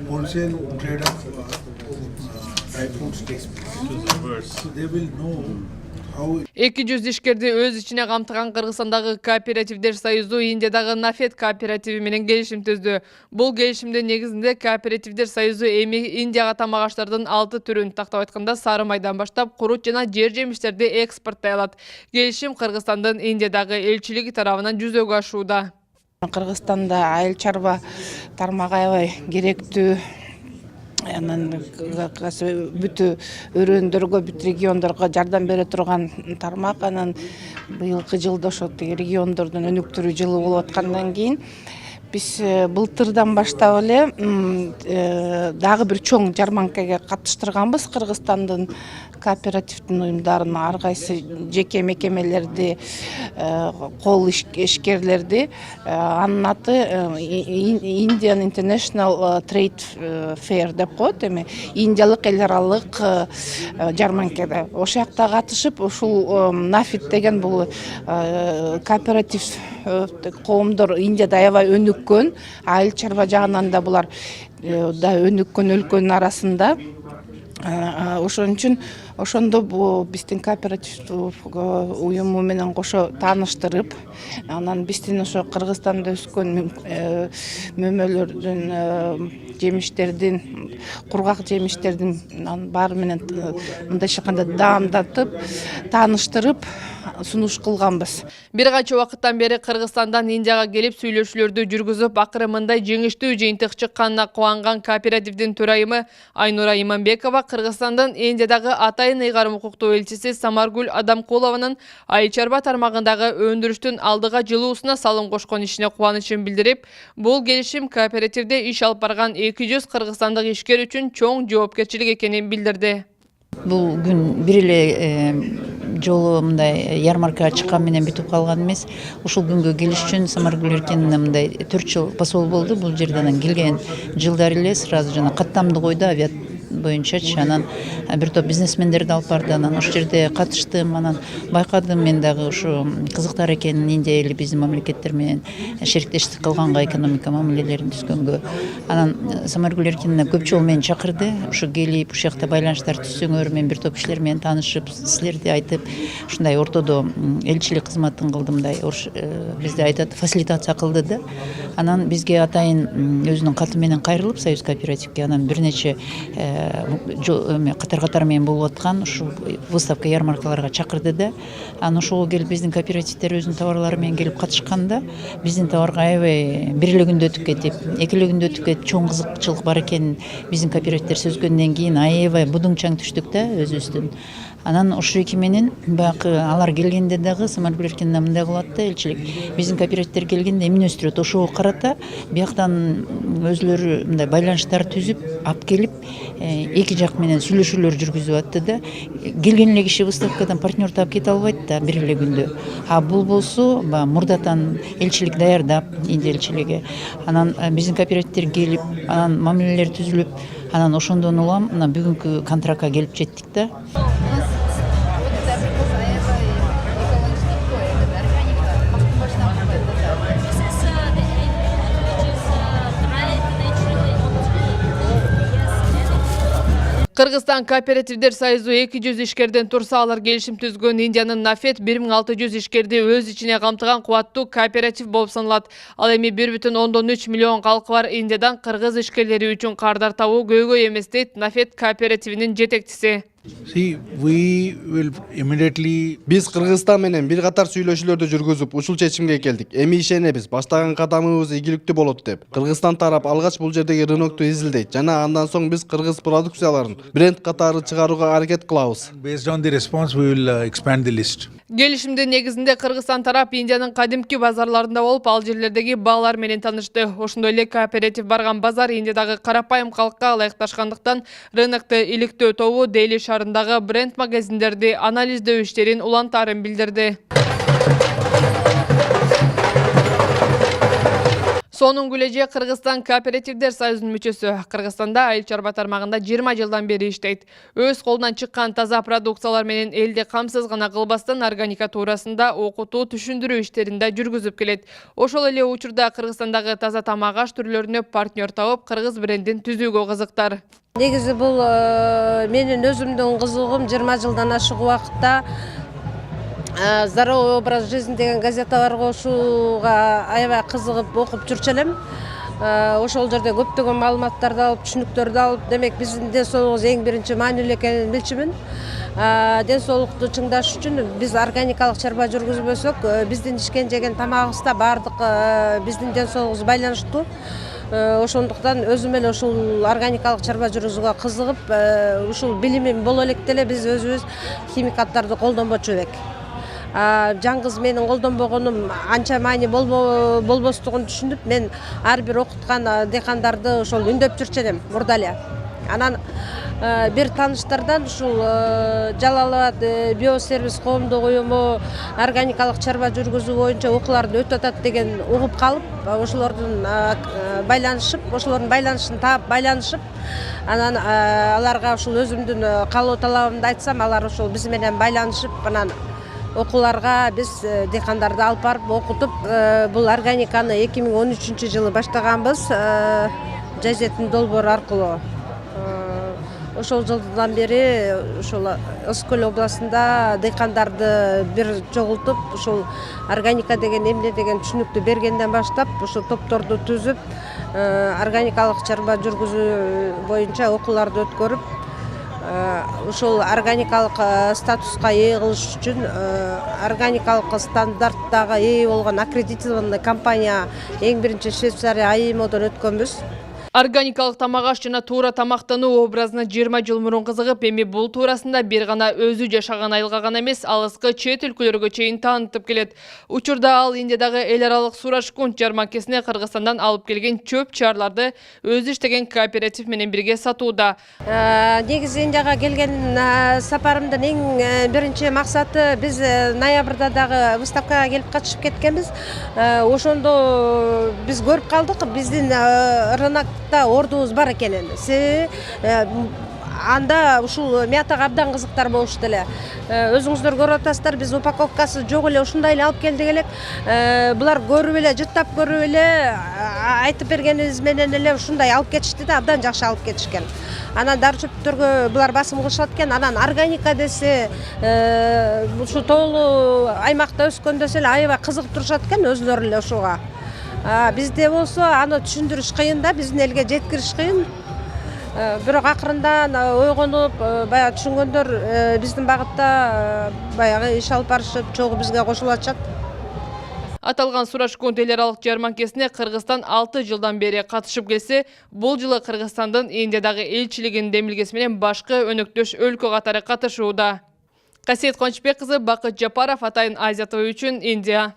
Wholesale trade of dry fruits takes place. So they will know how 200 ишкерди өз ичине камтыган Кыргызстандагы кооперативдер союзу Индиядагы Нафет кооперативи менен келишим түздү. Бул келишимдин негизинде кооперативдер союзу эми Индияга тамак аштардын 6 түрүн, тактап айтканда сары майдан баштап курут жана жер жемиштерди экспорттой алат. Келишим Кыргызстандын Индиядагы элчилиги тарабынан жүзөгө ашууда. Кыргызстанда айыл чарба тармагы аябай керектүү. Анан бүтү өрөөндөргө, бүт региондорго жардам бере турган тармак. Анан быйылкы жылда ошо региондордун өнүктүрүү жылы болуп аткандан кийин биз былтырдан баштап эле дагы бир чоң жарманкага катыштырганбыз. Кыргызстандын кооперативдин уюмдарын, ар кайсы жеке мекемелерди, кол ишкерлерди. Анын аты Indian International Trade Fair деп коет, эми Индиялык эл аралык жарманкада. Ошол жакта катышып, ушул Нафит деген бул кооператив коомдор Индияда аябай өнүккөн, айыл чарба жагынан да булар да өнүккөн өлкөнүн арасында. Ошон үчүн ошондо биздин кооператив уюму менен кошо тааныштырып, анан биздин ошо Кыргызстанда өскөн мөмөлөрдүн, жемиштердин, кургак жемиштердин баары менен мындайча айтканда даамдатып, тааныштырып, сунуш кылганбыз. Бир канча убакыттан бери Кыргызстандан Индияга келип сүйлөшүүлөрдү жүргүзүп, акыры мындай жеңиштүү жыйынтык чыкканына кубанган кооперативдин төрайымы Айнура Иманбекова Кыргызстандын Индиядагы атайын ыйгарым укуктуу элчиси Самаргүл Адамкулованын айыл чарба тармагындагы өндүрүштүн алдыга жылуусуна салым кошкон ишине кубанычын билдирип, бул келишим кооперативде иш алып барган 200 кыргызстандык ишкер үчүн чоң жоопкерчилик экенин билдирди. Бул күн бир эле жолу мындай ярмаркага чыккан менен бүтүп калган эмес. Ушул күнгө келиш үчүн Самаргүл Эркиновна мындай 4 жыл посол болду. Бул жерден келген жылдары эле сразу жана каттамды койду авиат боюнчачы. Анан бир топ бизнесмендерди алып барды. Анан ошол жерде катыштым. Анан байкадым мен дагы ушу кызыктар экенин, Индия эли биздин мамлекеттер менен шериктештик кылганга, экономика мамилелерин түзгөнгө. Анан Самаргүл Эркиновна көп жолу мени чакырды. Ушу келип, ушул жакта байланыштар түзсөңөр, мен бир топ кишилер менен таанышып, силерди айтып, ушундай ортодо элчилик кызматын кылдымдай. Бизде айтат, фасилитация кылды да. Анан бизге атайын өзүнүн каты менен кайрылып, Союз кооперативге, анан бир нече катар менен болуп аткан ушул выставка ярмаркаларга чакырды да. Анан ошого келип биздин кооперативдер өзүнүн товарлары менен келип катышканда, биздин товарга аябай бир эле күндө өтүп кетип, эки эле күндө өтүп кетип, чоң кызыкчылык бар экенин биздин кооперативдер сөзгөндөн кийин аябай будуңчаң түштүк да өзүбүздүн. Анан ушул эки менен баягы алар келгенде дагы Самаргүл Эркиновна мындай кылат да, элчилик биздин кооперативдер келгенде эмне өстүрөт, ошого карата бияктан өзлөрү мындай байланыштар түзүп, алып келип эки жак менен сүйлөшүүлөр жүргүзүп атты да. Келген эле киши выставкадан партнер таап кете албайт да бир эле күндө. А бул болсо мурдатан элчилик даярдап, Индия элчилиги. Анан биздин кооперативдер келип, анан мамилелер түзүлүп, анан ошондон улам мына бүгүнкү контрактка келип жеттик да. Кыргызстан кооперативдер союзу 200 ишкерден турса, алар келишим түзгөн Индиянын Нафет 1600 ишкерди өз ичине камтыган кубаттуу кооператив болуп саналат. Ал эми 1,3 миллион калкы бар Индиядан кыргыз ишкерлери үчүн кардар табуу көйгөй эмес дейт Нафет кооперативинин жетекчиси. see we will immediately Биз Кыргызстан менен бир катар сүйлөшүүлөрдү жүргүзүп, ушул чечимге келдик. Эми ишенебиз, баштаган кадамыбыз ийгиликтүү болот деп. Кыргызстан тарап алгач бул жердеги рынокту изилдейт жана андан соң биз кыргыз продукцияларын бренд катары чыгарууга аракет кылабыз. based on the response we will expand the list. Келишимдин негизинде Кыргызстан тарап Индиянын кадимки базарларында болуп, ал жерлердеги баалар менен таанышты. Ошондой эле кооператив барган базар Индиядагы карапайым калкка ылайыкташкандыктан рынокту иликтөө тобу Дели шаарындагы бренд магазиндерди анализдөө иштерин улантаарын билдирди. Сонун Гүлеже Кыргызстан кооперативдер союзунун мүчөсү. Кыргызстанда айыл чарба тармагында 20 жылдан бери иштейт. Өз колунан чыккан таза продукциялар менен элди камсыз гана кылбастан органика туурасында окутуу, түшүндүрүү иштерин да жүргүзүп келет. Ошол эле учурда Кыргызстандагы таза тамак аш түрлөрүнө партнер табып, кыргыз брендин түзүүгө кызыктар. Негизи бул менин өзүмдүн кызыгым 20 жылдан ашык убакытта «Здоровый образ жизни» деген газета бар, ошуга аябай кызыгып окуп жүрчү элем. Ошол жерде көптөгөн маалыматтарды алып, түшүнүктөрдү алып, демек биздин ден соолугубуз эң биринчи маанилүү экенин билчүмүн. Ден соолукту чыңдаш үчүн биз органикалык чарба жүргүзбөсөк, биздин ишкен жеген тамагыбызда баардык биздин ден соолугубуз байланыштуу. Ошондуктан өзүм эле ушул органикалык чарба жүргүзүүгө кызыгып, ушул билимим боло электе эле биз өзүбүз химикаттарды колдонбочу элек. Жаңгыз менин колдонбогонум анча маани болбостугун түшүнүп, мен ар бир окуткан дыйкандарды ошол үндөп жүрчү элем мурда эле. Анан бир тааныштардан ушул Жалал Абад биосервис коомдук уюму органикалык чарба жүргүзүү боюнча окууларды өтүп атат деген угуп калып, ошолордун байланышын таап байланышып, анан аларга ушул өзүмдүн каалоо талабымды айтсам, алар ошол биз менен байланышып, анан окууларга биз дыйкандарды алып барып окутуп, бул органиканы 2013 жылы баштаганбыз, Жазеттин долбоору аркылуу. Ошол жылдан бери ушул Ысык Көл областында дыйкандарды бир жогултуп, ушул органика деген эмне деген түшүнүктү бергенден баштап, ушул топторду түзүп, органикалык чарба жүргүзүү боюнча окууларды өткөрүп, ушул органикалык статуска ээ кылыш үчүн органикалык стандарттагы ээ болгон аккредитированный компания эң биринчи Швейцария АИМОдон өткөнбүз. Органикалык тамак аш жана туура тамактануу образына 20 жыл мурун кызыгып, эми бул туурасында бир гана өзү жашаган айылга гана эмес, алыскы чет өлкөлөргө чейин таанытып келет. Учурда ал Индиядагы эл аралык Сурашкунт жарманкесине Кыргызстандан алып келген чөп чарларды өзү иштеген кооператив менен бирге сатууда. Негизи Индияга келген сапарымдын эң биринчи максаты, биз ноябрда дагы выставкага келип катышып кеткенбиз. Ошондо биз көрүп калдык, биздин рынокто ордубуз бар экенин. Анда ушул мятага абдан кызыктар болушту эле. Өзүңүздөр көрүп атасыздар, биз упаковкасы жок эле ушундай эле алып келдик элек. Булар көрүп эле, жыттап көрүп эле, айтып бергенибиз менен эле ушундай алып кетишти да, абдан жакшы алып кетишкен. Анан дары чөптөргө булар басым кылышат экен. Анан органика десе, ушу тоолуу аймакта өскөн десе эле аябай кызыгып турушат экен өзүлөрү эле ушуга. Бизде болсо аны түшүндүрүш кыйын да, биздин элге жеткириш кыйын. Бирок акырындан ойгонуп, баягы түшүнгөндөр биздин багытта баягы иш алып барышып, чогуу бизге кошулуп атышат. Аталган Сурашкунт эл аралык жарманкесине Кыргызстан 6 жылдан бери катышып келсе, бул жылы Кыргызстандын Индиядагы элчилигинин демилгеси менен башкы өнөктөш өлкө катары катышууда. Касиет Кончбек кызы, Бакыт Жапаров, Атайын Азия ТВ үчүн, Индия.